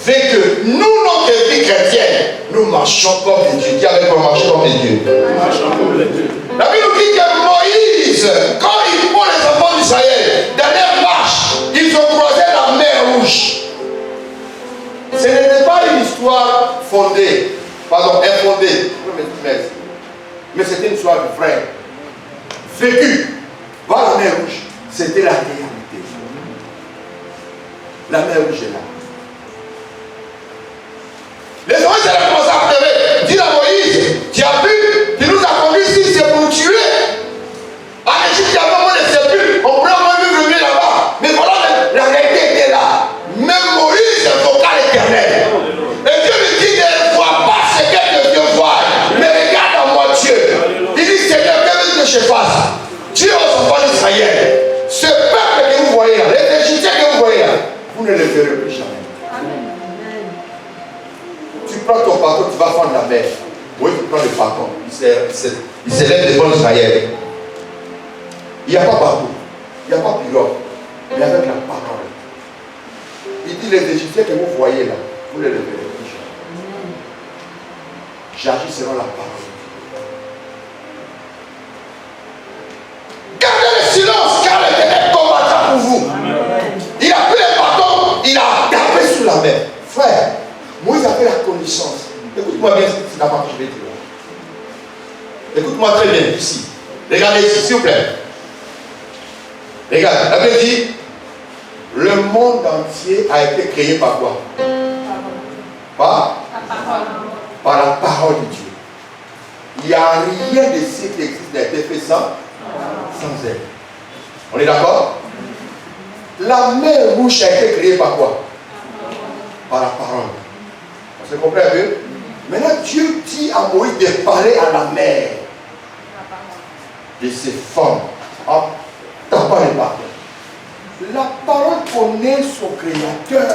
fait que nous, notre vie chrétienne, nous marchons comme des dieux. Qui avait pas marché comme des dieux? La Bible nous dit que Moïse, quand il prend les enfants d'Israël dans leur marche, ils ont croisé la mer Rouge. Ce n'était pas une histoire fondée, pardon, infondée, mais c'était une histoire vraie, vécue. Voir la mer Rouge, c'était la réalité. La mer Rouge est là. Les Israélites ont commencé à pleurer. Dit à Moïse, tu as vu, tu nous as conduits ici, c'est pour nous tuer. En Égypte, il y avait moins de sépulcres. On pourrait moins vivre mieux là-bas. Mais voilà, la réalité était là. Même Moïse invoqua l'Éternel. Et Dieu lui dit, ne vois pas ce que Dieu voit, mais regarde en moi Dieu. Il dit, Seigneur, que veux-tu que je fasse? Dieu aux enfants d'Israël. Ce peuple que vous voyez là, les Égyptiens que vous voyez là, vous ne les verrez plus jamais. Tu prends ton bâton, tu vas prendre la mer. Oui, tu prends le bâton. Il s'élève devant Israël. Il n'y a pas bateau, il n'y a pas pirogue, mais avec la parole. Il dit, les Égyptiens que vous voyez là, vous ne les verrez plus jamais. J'agis selon la parole. Gardez le silence, car l'Éternel combattra pour vous. Il a pris le bâton, il a tapé sous la mer. Frère, Moïse a fait la connaissance. Écoute-moi bien, c'est d'abord que je vais dire. Écoute-moi très bien, ici. Regardez ici, s'il vous plaît. Regarde, la Bible dit, le monde entier a été créé par quoi? Par la parole de Dieu. Il n'y a rien de ce qui existe n'a été fait sans elle. On est d'accord? La mer Rouge a été créée par quoi? Par la parole. On se comprend un peu? Maintenant, Dieu dit à Moïse de parler à la mer de ses formes en tapant les bâtons. La parole connaît son créateur.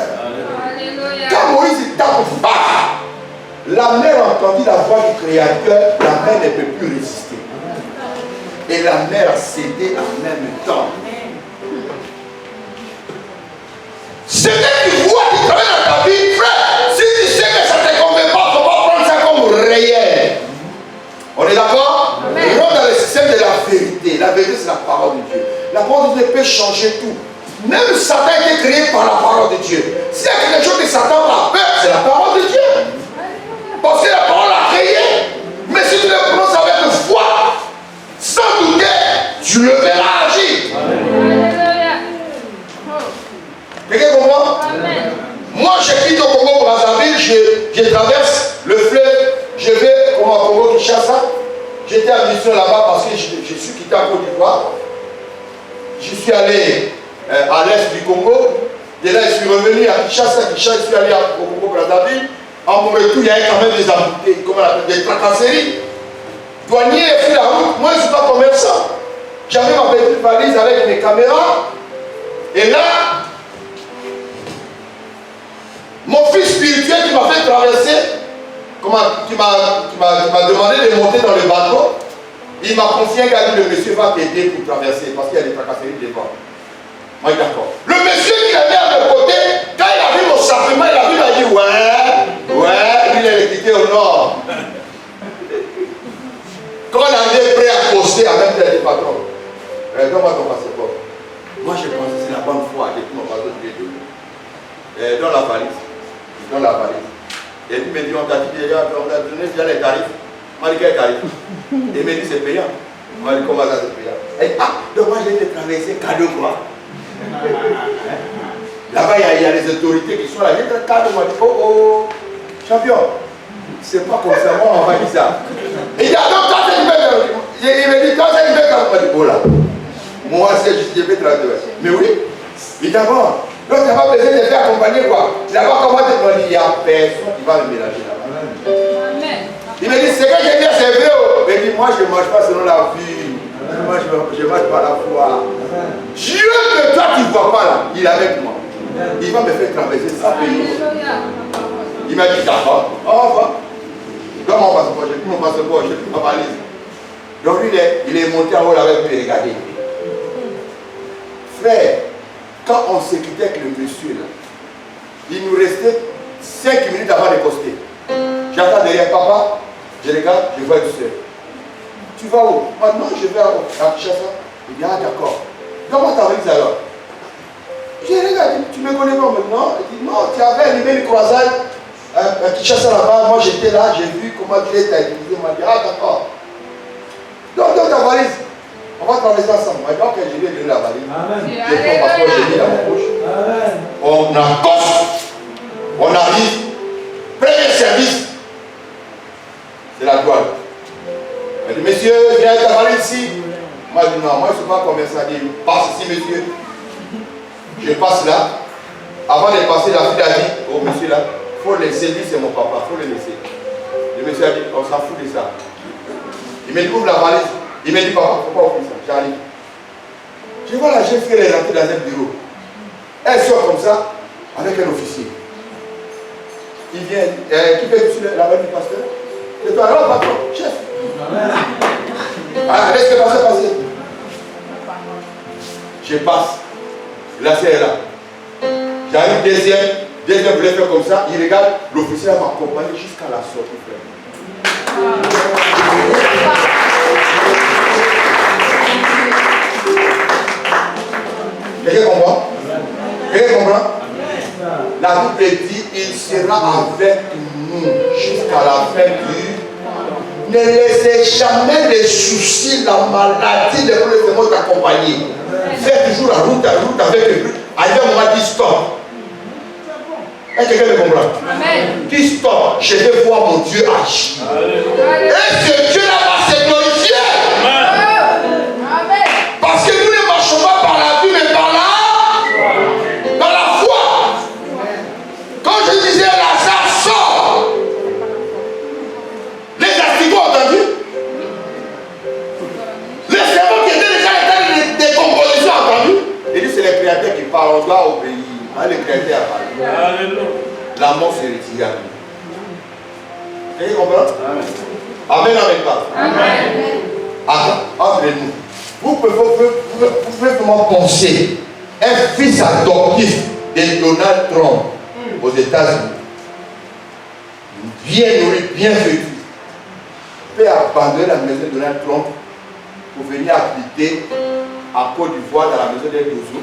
Alléluia. Quand Moïse tape, la mer entendit la voix du créateur, la mer ne peut plus résister. Et la mer a cédé en même temps. C'est que tu vois qui travaille dans ta vie, frère. Si tu sais que ça ne te convient pas, il ne faut pas prendre ça comme réel. On est d'accord? Rentre dans le système de la vérité. La vérité, c'est la parole de Dieu. La parole de Dieu peut changer tout. Même Satan a été créé par la parole de Dieu. S'il y a quelque chose que Satan a peur, c'est la parole de Dieu. Parce que la parole l'a créé. Mais si tu le prononces avec foi, sans douter, tu le verras agir. Quelqu'un comprend? Moi, je quitte au Congo-Brazzaville, je traverse le fleuve, je vais au Congo-Kinshasa. J'étais en mission là-bas parce que je suis quitté à Côte d'Ivoire. Je suis allé à l'est du Congo. De là, je suis revenu à Kinshasa. Je suis allé au Congo-Brazzaville. En mon retour, il y avait quand même des embouteilles, comment on appelle, des tracasseries. Douanier a fait la route. Moi, je ne suis pas commerçant. J'avais ma petite valise avec mes caméras. Et là, mon fils spirituel qui m'a fait traverser, qui m'a demandé de monter dans le bateau, il m'a confié un gars, le monsieur va t'aider pour traverser parce qu'il y a des tracasseries devant. Moi, d'accord. Le monsieur qui avait à mon côté, quand il a vu mon sacrement, il a dit ouais, lui il est quitté au nord. Quand on avait prêt à poster avec le patron, donne-moi ton passeport. Moi, je pense que c'est la bonne foi, j'ai pris mon passeport de Dieu. Dans la valise. Dans la valise. Et puis, il me dit, on t'a dit déjà, on t'a donné déjà les tarifs. Moi, je dis, quel tarif? Il me dit, c'est payant. Moi, je dis, comment ça, c'est payant? Et donc moi, j'ai été traversé cadeau, quoi. Là-bas, il y a les autorités qui sont là. J'ai été cadeau, moi, je dis, oh, champion, c'est pas comme ça, moi, on va dire ça. Il dit, donc, quand c'est une bête, il me dit, quand c'est une bête, moi, je dis, oh là. Moi, c'est juste, je vais traverser. Mais oui, évidemment. Donc, tu n'as pas besoin de faire accompagner quoi. Là-bas, comment tu me dis, il n'y a personne qui va me mélanger là-bas. Il me dit, c'est que j'ai dit, c'est vrai. Il me dit, moi, je ne mange pas selon la vue. Moi, je ne mange pas la foi. Dieu que toi, tu ne vois pas là, il est avec moi. Il va me faire traverser ça. Il m'a dit, d'accord, au revoir. Donne mon passeport, j'ai pris mon passeport, j'ai pris ma valise. Donc, lui, il est monté en haut là avec lui, regardez. Frère, quand on s'est quitté avec le monsieur là, il nous restait 5 minutes avant de poster. J'attends derrière papa, je regarde, je vois une soeur. Tu vas où? Maintenant, je vais à Kinshasa. Il dit, ah d'accord. Donne-moi ta valise alors. Je regarde, tu me connais pas maintenant? Il dit, non, tu avais animé le croisade à Kinshasa là-bas. Moi j'étais là, j'ai vu comment Dieu t'a utilisé. Il m'a dit, ah d'accord. Donc ta valise. On va traverser ensemble. Donc je lui ai donné la valise. Amen. Je prends parce que j'ai mis dans ma bouche. Amen. On accoste. On arrive. Premier service. C'est la douane. Elle dit, monsieur, viens ta valise ici. Moi je dis, non, moi je ne suis pas commerçant. Elle dit, passe ici, monsieur. Je passe là. Avant de passer, la fille a dit, oh monsieur là, il faut laisser, lui c'est mon papa, il faut le laisser. Le monsieur a dit, on s'en fout de ça. Il me dit, ouvre la valise. Il me dit, papa, il ne faut pas ouvrir ça. J'arrive. Je vois la jeune fille, elle est rentrée dans un bureau. Elle sort comme ça, avec un officier. Il vient, qui fait dessus la valise du pasteur? C'est toi, alors, patron, chef. Ah, laisse le pasteur passer. Je passe. Là, c'est là. J'arrive deuxième voulait faire comme ça. Il regarde, l'officier m'a accompagné jusqu'à la sortie. Quelqu'un comprend? Quelqu'un comprend? La Bible dit, il sera avec nous jusqu'à la fin du. Ne laissez jamais les soucis, la maladie, les problèmes t'accompagner. Fais toujours la route avec le but. À un moment, dis stop. Est-ce que quelqu'un me comprend? Dis stop. Je vais voir mon Dieu agir. Et ce Dieu-là va se glorifier. Parce que nous ne marchons pas par la vue, mais par la foi. Quand je disais Lazare sort, les asticots ont entendu. Les sermons qui étaient déjà en des compositions ont entendu. Il dit c'est les créateurs qui parlent, on doit obéir. Les créateurs a parlé. La mort se retire. Vous comprenez? Amen, amen, pas. Amen. Attends, entre nous. Vous pouvez vraiment penser un fils adoptif de Donald Trump aux États-Unis, bien nourri, bien vécu, peut abandonner la maison de Donald Trump pour venir habiter à Côte d'Ivoire dans la maison des Dozo.